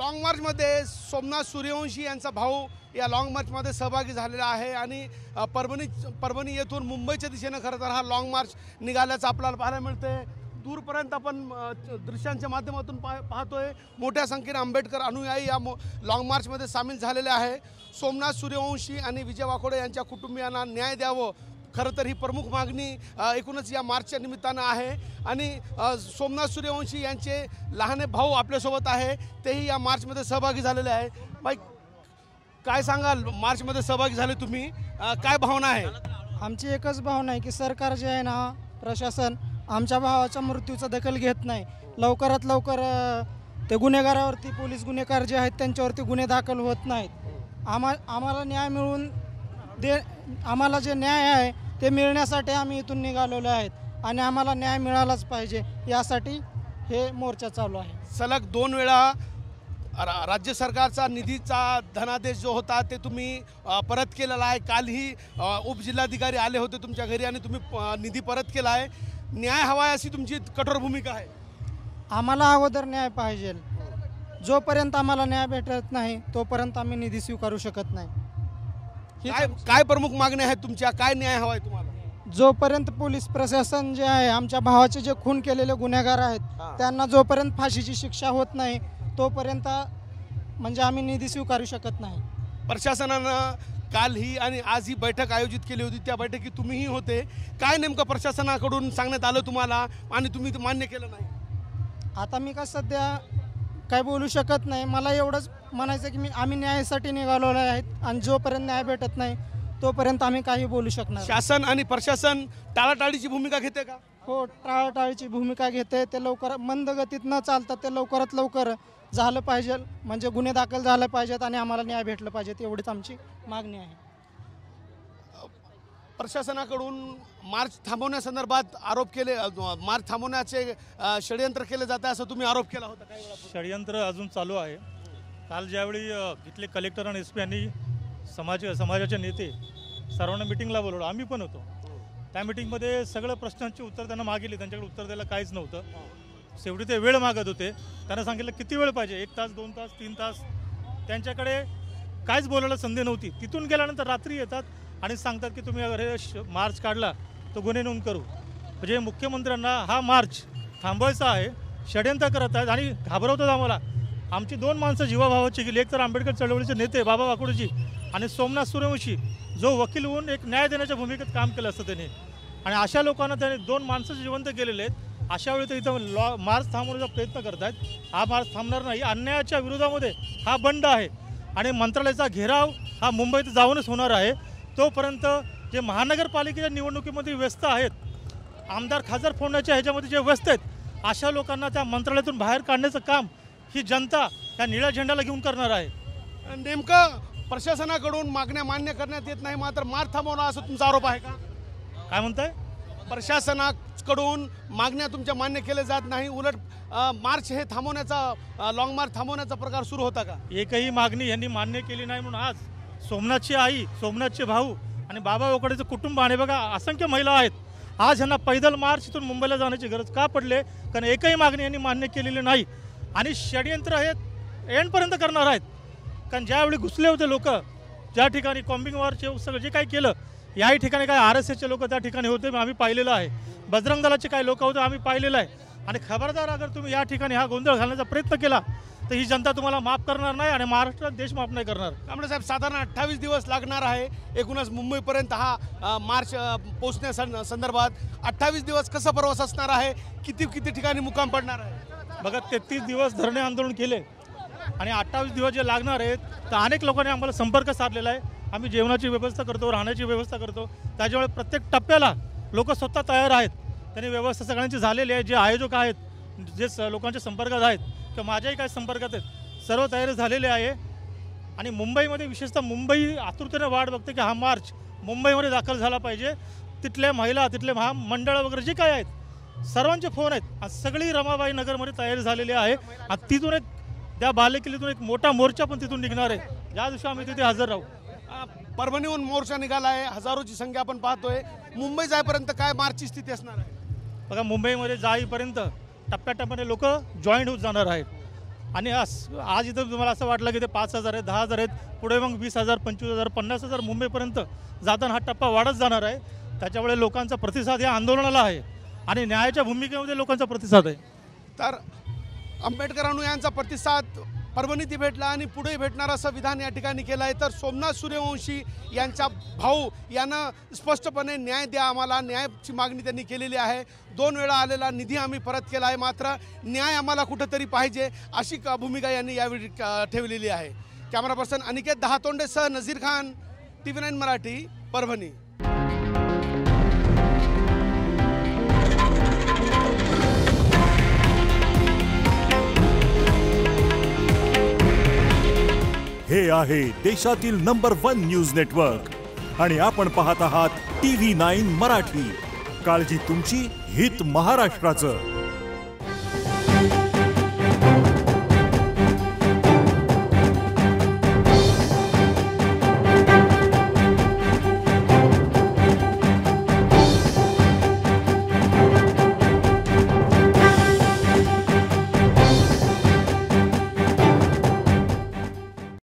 Long मार्चमध्ये सोमनाथ सूर्यवंशी यांचा भाऊ या लॉंग मार्चमध्ये सहभागी झालेला आहे आणि परभणी येथून मुंबईच्या दिशेने खरं तर हा लॉंग मार्च निघाल्याचं आपल्याला पाहायला मिळते। दूरपर्यंत आपण दृश्यांच्या माध्यमातून पाहतोय मोठ्या संख्येने आंबेडकर अनुयायी या लॉंग मार्चमध्ये सामील झालेले आहे। सोमनाथ सूर्यवंशी आणि विजय वाकोडे यांच्या कुटुंबियांना न्याय द्यावं खरं तर ही प्रमुख मागणी एकूणच या मार्चच्या निमित्तानं आहे। आणि सोमनाथ सूर्यवंशी यांचे लहाने भाऊ आपल्यासोबत आहे, तेही या मार्चमध्ये सहभागी झालेले आहे। बाई काय सांगाल, मार्चमध्ये सहभागी झाले तुम्ही, काय भावना आहे? आमची एकच भावना आहे की सरकार जे आहे ना, प्रशासन आमच्या भावाच्या मृत्यूचा दखल घेत नाही। लवकरात लवकर ते गुन्हेगारावरती, पोलीस गुन्हेगार जे आहेत त्यांच्यावरती गुन्हे दाखल होत नाहीत। आम्हाला न्याय मिळवून आम्हाला जे न्याय आहे ते मिळण्यासाठी आम्ही इथून निघालेलो आहेत आणि आम्हाला न्याय मिळालाच पाहिजे, यासाठी हे मोर्चा चालू आहे। सलग 2 वेळा राज्य सरकारचा निधीचा धनादेश जो होता ते तुम्ही परत केलेला आहे। कालही उपजिल्हाधिकारी आले होते तुमच्या घरी आणि तुम्ही निधी परत केला आहे। न्याय हवा आहे अशी तुमची कठोर भूमिका आहे। आम्हाला अगोदर न्याय पाहिजे, जोपर्यंत आम्हाला न्याय भेटत नाही तोपर्यंत आम्ही निधी स्वीकारू शकत नाही। काय प्रमुख मागण्या आहेत तुमच्या, काय न्याय हवा आहे तुम्हाला? जोपर्यंत पोलीस प्रशासन जे आहे, आमच्या भावाचे जे खून केलेले गुन्हेगार आहेत त्यांना जोपर्यंत फाशीची शिक्षा होत नाही तोपर्यंत म्हणजे आम्ही निधी स्वीकारू शकत नाही। प्रशासनानं काल ही आणि आज ही बैठक आयोजित केली होती, त्या बैठकीत तुम्हीही होते। काय नेमकं प्रशासनाकडून सांगण्यात आलं तुम्हाला आणि तुम्ही मान्य केलं नाही? आता मी का सध्या काय बोलू शकत नाही। मला एवढंच म्हणायचं की आम्ही न्यायासाठी निघालेलो आहेत आणि जोपर्यंत न्याय भेटत नाही तोपर्यंत आम्ही काही बोलू शकणार। शासन आणि प्रशासन टाळाटाळीची भूमिका घेते का? हो, टाळाटाळीची भूमिका घेते। ते लवकर मंद गतीत न चालतात, ते लवकरात लवकर झालं पाहिजे, म्हणजे गुन्हे दाखल झाले पाहिजेत आणि आम्हाला न्याय भेटलं पाहिजे, एवढीच आमची मागणी आहे। प्रशासनाकडून मार्च थांबवण्यासंदर्भात आरोप केले, मार्च थांबवण्याचे षडयंत्र केले जाते असं तुम्ही आरोप केला होता काही वेळा? षडयंत्र अजून चालू आहे। काल ज्यावेळी इथले कलेक्टर आणि SP यांनी समाजाचे नेते सर्वांना मिटिंगला बोलवलं, आम्ही पण होतो। त्या मिटिंगमध्ये सगळं प्रश्नांची उत्तर त्यांना मागितली, त्यांच्याकडे उत्तर द्यायला काहीच नव्हतं। शेवटी ते वेळ मागत होते, त्यांना सांगितलं किती वेळ पाहिजे, 1 तास 2 तास 3 तास, त्यांच्याकडे काहीच बोलायला संधी नव्हती। तिथून गेल्यानंतर रात्री येतात आणि सांगतात की तुम्ही अगर मार्च काढला तो गुन्हे नोंद करू। म्हणजे मुख्यमंत्र्यांना हा मार्च थांबवायचा आहे, षडयंत्र करत आहेत आणि घाबरवतात आम्हाला। आमची 2 माणसं जीवाभावाची गेली, एक तर आंबेडकर चळवळीचे नेते बाबा वाकोडेजी आणि सोमनाथ सूर्यवंशी, जो वकील होऊन एक न्याय देण्याच्या भूमिकेत काम केलं असतं त्यांनी, आणि अशा लोकांना त्याने 2 माणसं जिवंत केलेले आहेत। अशा वेळी ते इथं मार्च थांबवण्याचा प्रयत्न करत आहेत। हा मार्च थांबणार नाही, अन्यायाच्या विरोधामध्ये हा बंड आहे आणि मंत्रालयाचा घेराव हा मुंबईत जाऊनच होणार आहे। तोपर्यंत जे महानगरपालिकेच्या निवडणुकीमध्ये व्यस्त आहेत, आमदार खासदार फोडण्याच्या ह्याच्यामध्ये जे व्यस्त आहेत, अशा लोकांना त्या मंत्रालयातून बाहेर काढण्याचं काम ही जनता त्या निळ्या झेंड्याला घेऊन करणार आहे। नेमकं प्रशासनाकडून मागण्या मान्य करण्यात येत नाही, मात्र मार्च थांबवणं असं तुमचा आरोप आहे का? काय म्हणताय? प्रशासनाकडून मागण्या तुमच्या मान्य केल्या जात नाही, उलट मार्च हे थांबवण्याचा, लॉंग मार्च थांबवण्याचा प्रकार सुरू होता का? एकही मागणी यांनी मान्य केली नाही, म्हणून आज सोमनाथची आई, सोमनाथचे भाऊ आणि बाबा वाकोडेचं कुटुंब आणि बघा असंख्य महिला आहेत, आज यांना पैदल मार्च इथून मुंबईला जाण्याची गरज का पडले? कारण एकही मागणी यांनी मान्य केलेली नाही आणि षडयंत्र हे एंडपर्यंत करणार आहेत। कारण ज्यावेळी घुसले होते लोक, ज्या ठिकाणी कॉम्बिंग वॉरचे सगळं जे काही केलं, याही ठिकाणी काही RSSचे लोक त्या ठिकाणी होते, आम्ही पाहिलेलं आहे। बजरंग दलाचे काही लोक होते, आम्ही पाहिलेलं आहे। आणि खबरदार, अगर तुम्ही या ठिकाणी हा गोंधळ घालण्याचा प्रयत्न केला तर ही जनता तुम्हाला माफ करणार नाही आणि महाराष्ट्रात देश माफ नाही करणार। कांबळे साहेब, साधारण 28 दिवस लागणार आहे एकूणच मुंबईपर्यंत हा मार्च पोहोचण्यासंदर्भात। 28 दिवस कसा प्रवास असणार आहे, किती ठिकाणी मुक्काम पडणार आहे? बघा, 33 दिवस धरणे आंदोलन केले आणि 28 दिवस जे लागणार आहेत, तर अनेक लोकांनी आम्हाला संपर्क साधलेला आहे। आम्ही जेवणाची व्यवस्था करतो, राहण्याची व्यवस्था करतो, त्याच्यामुळे प्रत्येक टप्प्याला लोक स्वतः तयार आहेत। त्यांनी व्यवस्था सगळ्यांची झालेली आहे। जे आयोजक आहेत, जे लोकांच्या संपर्कात आहेत किंवा माझ्याही काही संपर्कात आहेत, सर्व तयारी झालेली आहे। आणि मुंबईमध्ये विशेषतः मुंबई आतुरतेने वाट बघते की हा मार्च मुंबईमध्ये दाखल झाला पाहिजे। तिथल्या महिला, तिथले महामंडळं वगैरे जे काय आहेत, सर्वांचे फोन आहेत। आज सगळी रमाबाई नगरमध्ये तयारी झालेली आहे आणि तिथून एक त्या बालेकिल्लीतून एक मोठा मोर्चा पण तिथून निघणार आहे, ज्या दिवशी आम्ही तिथे हजर राहू। परभणीहून मोर्चा निघाला आहे, हजारोची संख्या आपण पाहतोय। मुंबई जाईपर्यंत काय मार्चची स्थिती असणार आहे? बघा, मुंबईमध्ये जाईपर्यंत टप्प्याटप्प्याने लोक जॉईन होत जाणार आहेत। आणि आज इथं तुम्हाला असं वाटलं की ते 5,000 आहेत, 10,000 आहेत, पुढे मग 20,000, 25,000, 50,000 मुंबईपर्यंत जाताना हा टप्पा वाढत जाणार आहे. त्याच्यामुळे लोकांचा प्रतिसाद या आंदोलनाला आहे आणि न्यायाच्या भूमिकेमध्ये लोकांचा प्रतिसाद आहे. तर आंबेडकर अनुयायांचा प्रतिसाद परभणीत भेटला आणि पुढे भेटणार असं विधान या ठिकाणी केलं आहे. तर सोमनाथ सूर्यवंशी यांचा भाऊ यांना स्पष्टपणे न्याय द्या, आम्हाला न्यायाची मागणी त्यांनी केलेली आहे. 2 वेळा आलेला निधी आम्ही परत केला आहे, मात्र न्याय आम्हाला कुठंतरी पाहिजे अशी भूमिका यांनी यावेळी ठेवलेली आहे. कॅमेरा पर्सन अनिकेत दहातोंडेसह नझीर खान, TV9 मराठी, परभणी. हे आहे देशातील नंबर 1 न्यूज नेटवर्क आणि आपण पाहत आहात TV9 मराठी. काळजी तुमची, हित महाराष्ट्राचं.